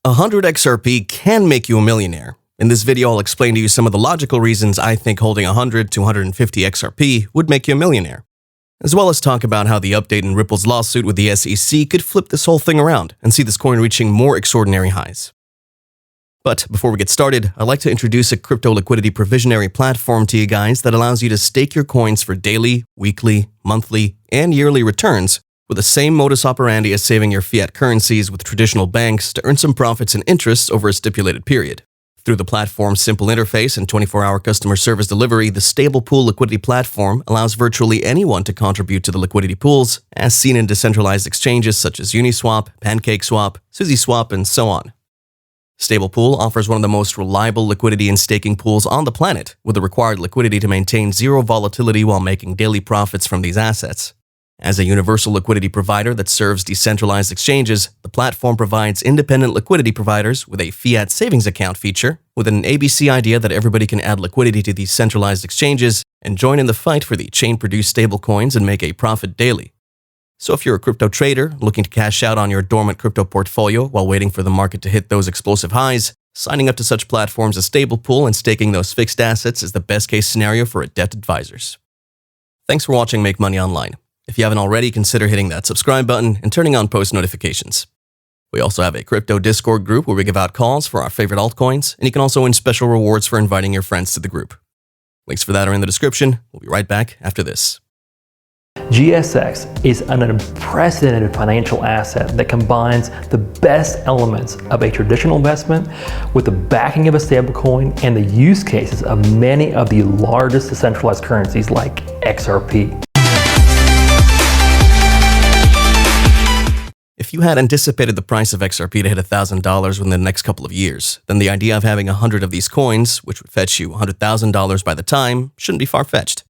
100 XRP can make you a millionaire. In this video, I'll explain to you some of the logical reasons I think holding 100 to 150 XRP would make you a millionaire, as well as talk about how the update in Ripple's lawsuit with the SEC could flip this whole thing around and see this coin reaching more extraordinary highs. But before we get started, I'd like to introduce a crypto liquidity provisionary platform to you guys that allows you to stake your coins for daily, weekly, monthly, and yearly returns with the same modus operandi as saving your fiat currencies with traditional banks to earn some profits and interests over a stipulated period. Through the platform's simple interface and 24-hour customer service delivery, the stable pool liquidity platform allows virtually anyone to contribute to the liquidity pools, as seen in decentralized exchanges such as Uniswap, PancakeSwap, SushiSwap, and so on. Stablepool offers one of the most reliable liquidity and staking pools on the planet, with the required liquidity to maintain zero volatility while making daily profits from these assets. As a universal liquidity provider that serves decentralized exchanges, the platform provides independent liquidity providers with a fiat savings account feature, with an ABC idea that everybody can add liquidity to these centralized exchanges and join in the fight for the chain-produced stablecoins and make a profit daily. So if you're a crypto trader looking to cash out on your dormant crypto portfolio while waiting for the market to hit those explosive highs, signing up to such platforms as Stablepool and staking those fixed assets is the best-case scenario for adept advisors. Thanks for watching Make Money Online. If you haven't already, consider hitting that subscribe button and turning on post notifications. We also have a crypto Discord group where we give out calls for our favorite altcoins, and you can also win special rewards for inviting your friends to the group. Links for that are in the description. We'll be right back after this. GSX is an unprecedented financial asset that combines the best elements of a traditional investment with the backing of a stablecoin and the use cases of many of the largest decentralized currencies like XRP. If you had anticipated the price of XRP to hit $1,000 within the next couple of years, then the idea of having 100 of these coins, which would fetch you $100,000 by the time, shouldn't be far-fetched.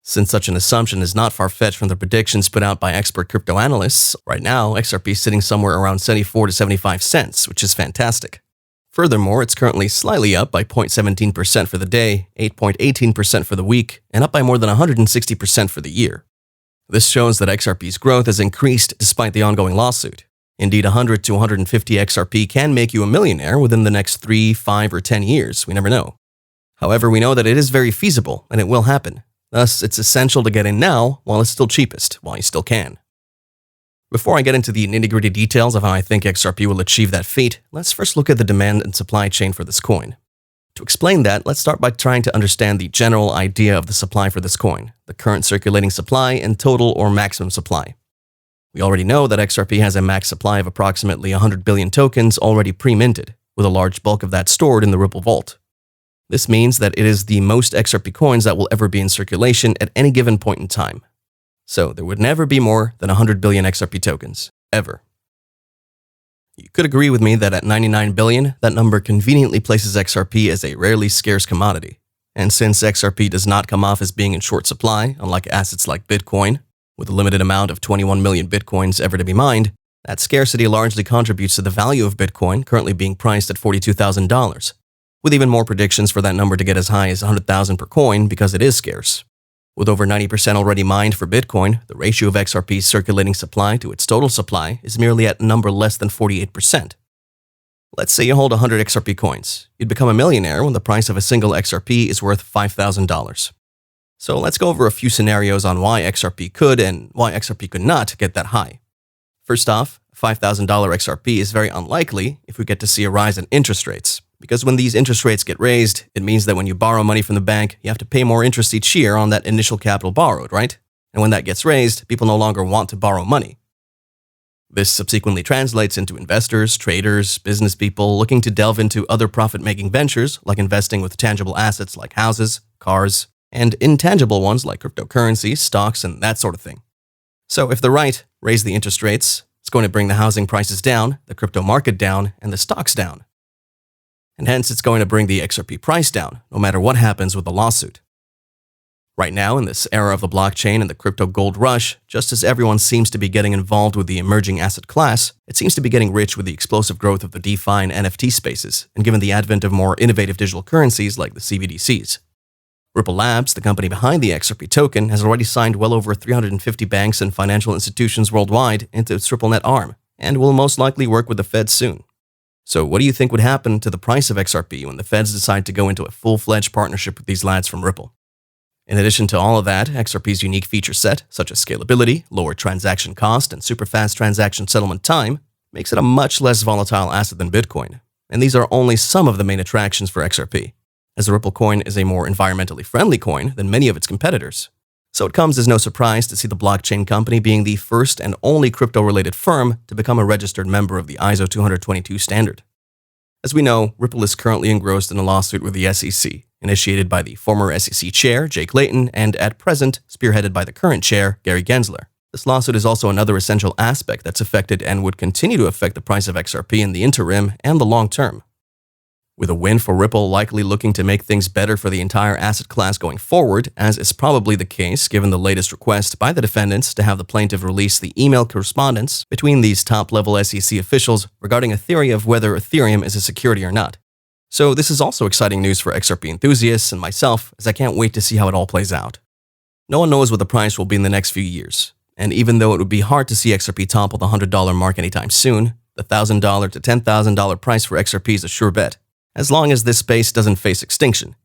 Since such an assumption is not far-fetched from the predictions put out by expert crypto analysts, right now XRP is sitting somewhere around 74 to 75 cents, which is fantastic. Furthermore, it's currently slightly up by 0.17% for the day, 8.18% for the week, and up by more than 160% for the year. This shows that XRP's growth has increased despite the ongoing lawsuit. Indeed, 100 to 150 XRP can make you a millionaire within the next 3, 5, or 10 years, we never know. However, we know that it is very feasible, and it will happen. Thus, it's essential to get in now while it's still cheapest, while you still can. Before I get into the nitty-gritty details of how I think XRP will achieve that feat, let's first look at the demand and supply chain for this coin. To explain that, let's start by trying to understand the general idea of the supply for this coin, the current circulating supply and total or maximum supply. We already know that XRP has a max supply of approximately 100 billion tokens already pre-minted, with a large bulk of that stored in the Ripple vault. This means that it is the most XRP coins that will ever be in circulation at any given point in time. So there would never be more than 100 billion XRP tokens, ever. You could agree with me that at 99 billion, that number conveniently places XRP as a rarely scarce commodity. And since XRP does not come off as being in short supply, unlike assets like Bitcoin, with a limited amount of 21 million Bitcoins ever to be mined, that scarcity largely contributes to the value of Bitcoin currently being priced at $42,000, with even more predictions for that number to get as high as 100,000 per coin because it is scarce. With over 90% already mined for Bitcoin, the ratio of XRP's circulating supply to its total supply is merely at a number less than 48%. Let's say you hold 100 XRP coins. You'd become a millionaire when the price of a single XRP is worth $5,000. So let's go over a few scenarios on why XRP could and why XRP could not get that high. First off, $5,000 XRP is very unlikely if we get to see a rise in interest rates. Because when these interest rates get raised, it means that when you borrow money from the bank, you have to pay more interest each year on that initial capital borrowed, right? And when that gets raised, people no longer want to borrow money. This subsequently translates into investors, traders, business people looking to delve into other profit-making ventures like investing with tangible assets like houses, cars, and intangible ones like cryptocurrencies, stocks, and that sort of thing. So if the right raise the interest rates, it's going to bring the housing prices down, the crypto market down, and the stocks down. And hence it's going to bring the XRP price down, no matter what happens with the lawsuit. Right now, in this era of the blockchain and the crypto gold rush, just as everyone seems to be getting involved with the emerging asset class, it seems to be getting rich with the explosive growth of the DeFi and NFT spaces, and given the advent of more innovative digital currencies like the CBDCs. Ripple Labs, the company behind the XRP token, has already signed well over 350 banks and financial institutions worldwide into its RippleNet arm, and will most likely work with the Fed soon. So what do you think would happen to the price of XRP when the feds decide to go into a full-fledged partnership with these lads from Ripple? In addition to all of that, XRP's unique feature set, such as scalability, lower transaction cost, and super fast transaction settlement time, makes it a much less volatile asset than Bitcoin. And these are only some of the main attractions for XRP, as the Ripple coin is a more environmentally friendly coin than many of its competitors. So it comes as no surprise to see the blockchain company being the first and only crypto-related firm to become a registered member of the ISO 20022 standard. As we know, Ripple is currently engrossed in a lawsuit with the SEC, initiated by the former SEC chair, Jake Layton, and at present, spearheaded by the current chair, Gary Gensler. This lawsuit is also another essential aspect that's affected and would continue to affect the price of XRP in the interim and the long term. With a win for Ripple likely looking to make things better for the entire asset class going forward, as is probably the case given the latest request by the defendants to have the plaintiff release the email correspondence between these top-level SEC officials regarding a theory of whether Ethereum is a security or not. So this is also exciting news for XRP enthusiasts and myself, as I can't wait to see how it all plays out. No one knows what the price will be in the next few years, and even though it would be hard to see XRP topple the $100 mark anytime soon, the $1,000 to $10,000 price for XRP is a sure bet, as long as this space doesn't face extinction.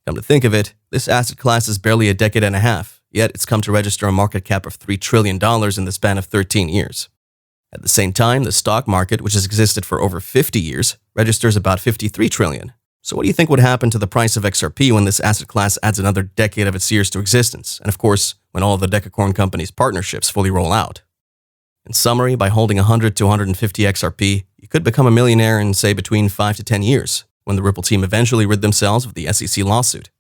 Come to think of it, this asset class is barely a decade and a half, yet it's come to register a market cap of $3 trillion in the span of 13 years. At the same time, the stock market, which has existed for over 50 years, registers about $53 trillion. So what do you think would happen to the price of XRP when this asset class adds another decade of its years to existence, and of course, when all of the decacorn companies' partnerships fully roll out? In summary, by holding 100 to 150 XRP, you could become a millionaire in, say, between 5 to 10 years, when the Ripple team eventually rid themselves of the SEC lawsuit.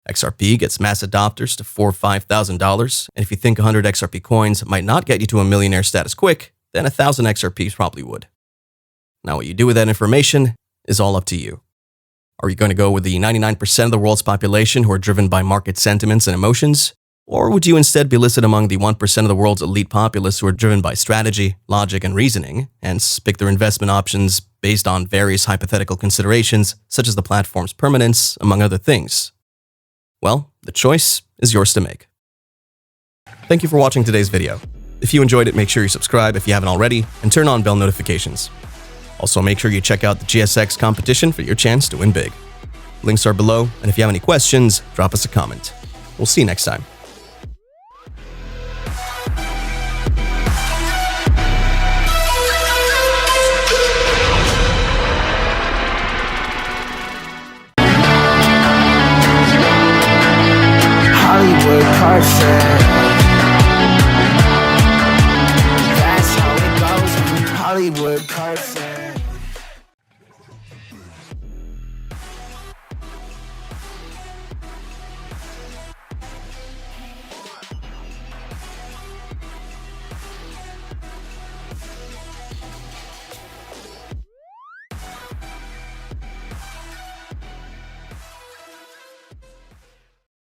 XRP gets mass adopters to $4,000 or $5,000, and if you think 100 XRP coins might not get you to a millionaire status quick, then 1,000 XRPs probably would. Now what you do with that information is all up to you. Are you going to go with the 99% of the world's population who are driven by market sentiments and emotions? Or would you instead be listed among the 1% of the world's elite populace who are driven by strategy, logic, and reasoning, hence pick their investment options based on various hypothetical considerations, such as the platform's permanence, among other things? Well, the choice is yours to make. Thank you for watching today's video. If you enjoyed it, make sure you subscribe if you haven't already, and turn on bell notifications. Also, make sure you check out the GSX competition for your chance to win big. Links are below, and if you have any questions, drop us a comment. We'll see you next time.